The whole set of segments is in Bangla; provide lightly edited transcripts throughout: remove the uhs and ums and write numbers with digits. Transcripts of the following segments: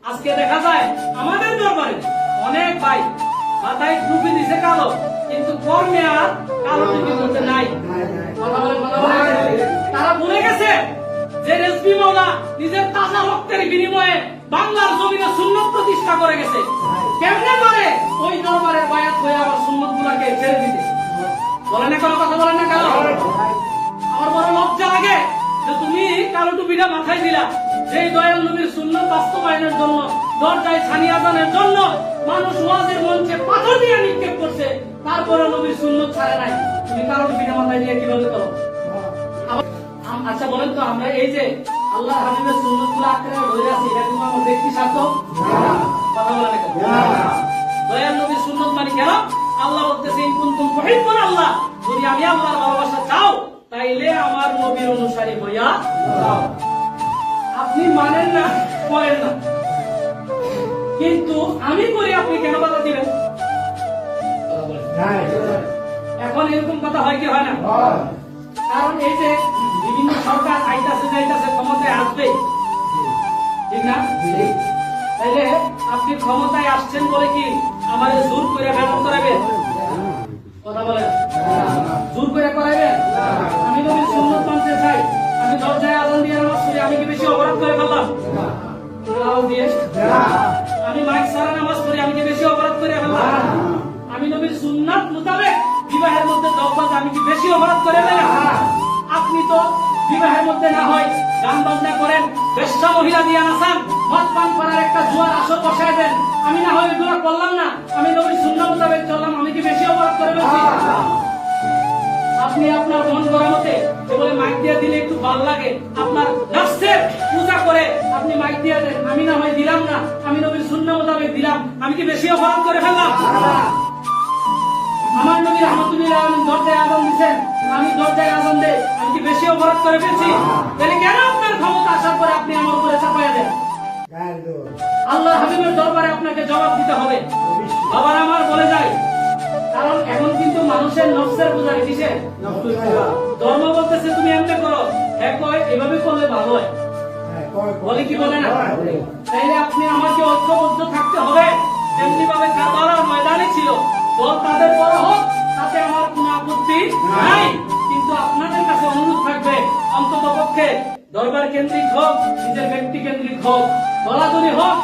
আজকে দেখা যায় আমাদের দরবারে অনেক ভাই মাথায় টুপি দিছে কালো, কিন্তু কর্মে আর কালো টুপি করতে নাই। তারা ভুলে গেছে যে রেজভি মাওলা নিজের তাজা রক্তের বিনিময়ে বাংলার জমিনে সুন্নাত প্রতিষ্ঠা করে গেছে। কেমনে পারে ওই দরবারের বায়াত হয়ে আবার সুন্নাত গুলাকে ছেড়ে দিতে? বলেন না, কোনো কথা বলেন না কেন? আমার বড় লজ্জা লাগে যে তুমি কালো টুপিটা মাথায় দিলা, যে দয়াল নবীর সুন্নাত বাস্তবায়নের জন্য, দরজায় ছানি আজানের জন্য মানুষ ওয়াজের মঞ্চে পাথর দিয়ে নিক্ষেপ করছে, তারপরে নবীর সুন্নাত ছাড়ে নাই। তুমি কালো টুপিটা মাথায় দিয়ে কিভাবে করো? আচ্ছা বলেন তো, আমরা এই যে আল্লাহ হাবিবের সুন্নাত গুলো আঁকড়ে ধরে আছি, এটা কিন্তু আমার ব্যক্তি স্বার্থ? কথা বলেন না কেন? দয়াল নবীর সুন্নাত মানে কেন? আল্লাহ বলতেছে ইন কুনতুম তুহিব্বুন আল্লাহ, যদি আমি আল্লাহর ভালোবাসা চাও তাইলে আমার নবীর অনুসারী হইয়া যাও। আপনি মানেন না, করেন না, কিন্তু আমি করি, আপনি কেন বাধা দিবেন? এখন এরকম কথা হয় কি হয় না? কারণ এই যে বিভিন্ন সরকার আইতাছে যাইতাছে, ক্ষমতায় আসবে, ঠিক না? তাইলে আপনি ক্ষমতায় আসছেন বলে কি আমাদের জোর করে বেতন করাবেন? কথা বলেন, জোর করে করাবেন? আমি নবীর সুন্নাত মানতে চাই, আমি দরজায় আযান দিয়ে নামাজ পড়ি, আমি কি বেশি অপরাধ করে ফেললাম? আমি মাইক ছাড়া নামাজ পড়ি, আমি কি বেশি অপরাধ করে ফেললাম? আমি নবীর সুন্নাত মোতাবেক বিবাহের মধ্যে দখল, আমি কি বেশি অপরাধ করে ফেললাম? আপনি তো বিবাহের মধ্যে না হয় গান বাজনা করেন, বেশ্যা মহিলা দিয়ে নাচান, মদ পান করার একটা জুয়ার আসর বসায় দেন, আমি না হয় এগুলো করলাম না, আমি নবীর সুন্নাত মোতাবেক চললাম, আমি কি বেশি অপরাধ করে ফেলছি? আপনি আপনার মন করা মতে বলে মাইক দিয়ে দিলে একটু ভালো লাগে, আপনার নফসের পূজা করে আপনি মাইক দিয়ে দেন, আমি না হয় দিলাম না, আমি নবীর সুন্নাত মোতাবেক দিলাম, আমি কি বেশি অপরাধ করে ফেললাম? আমার নবী রাহমাতুল্লাহ আলাইহি দরজায় আযান দিবেন, আমি দরজায় আযান দেই, আমি কি বেশি অপরাধ করে ফেলছি? তাহলে কেন আপনার ক্ষমতা আসার পরে আপনি আমার উপরে চাপায়া দেন? আল্লাহ হাবিবের দরবারে আপনাকে জবাব দিতে হবে। আবার আমার বলে যায়, কারণ এখন কিন্তু মানুষের নফসের পূজারি, কিসের? ধর্ম বলতেছে তুমি এমনি করো, হ্যাঁ কয় এভাবে করলে ভালো হয়, বলে কি বলে না? তাইলে আপনি আমাকে ঐক্যবদ্ধ থাকতে হবে, যেমনি ভাবে কারবালার ময়দানে ছিল, দল তাদের বড় হোক, তাতে আমার কোনো আপত্তি নাই, কিন্তু আপনাদের কাছে অনুরোধ থাকবে অন্তত পক্ষে দরবার কেন্দ্রিক হোক, নিজের ব্যক্তি কেন্দ্রিক হোক, দলাদলি হোক,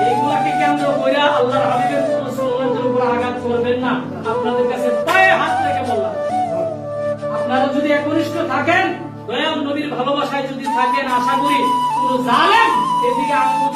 এইগুলাকে কেন্দ্র করে আল্লাহর হাবিবের কোন সুন্নাতের উপর আঘাত করবেন না। আপনাদের কাছে পায়ে হাত রেখে বললাম, আপনারা যদি একনিষ্ঠ থাকেন, দয়াল নবীর ভালোবাসায় যদি থাকেন, আশা করি কোন জালেম এদিকে আঙুল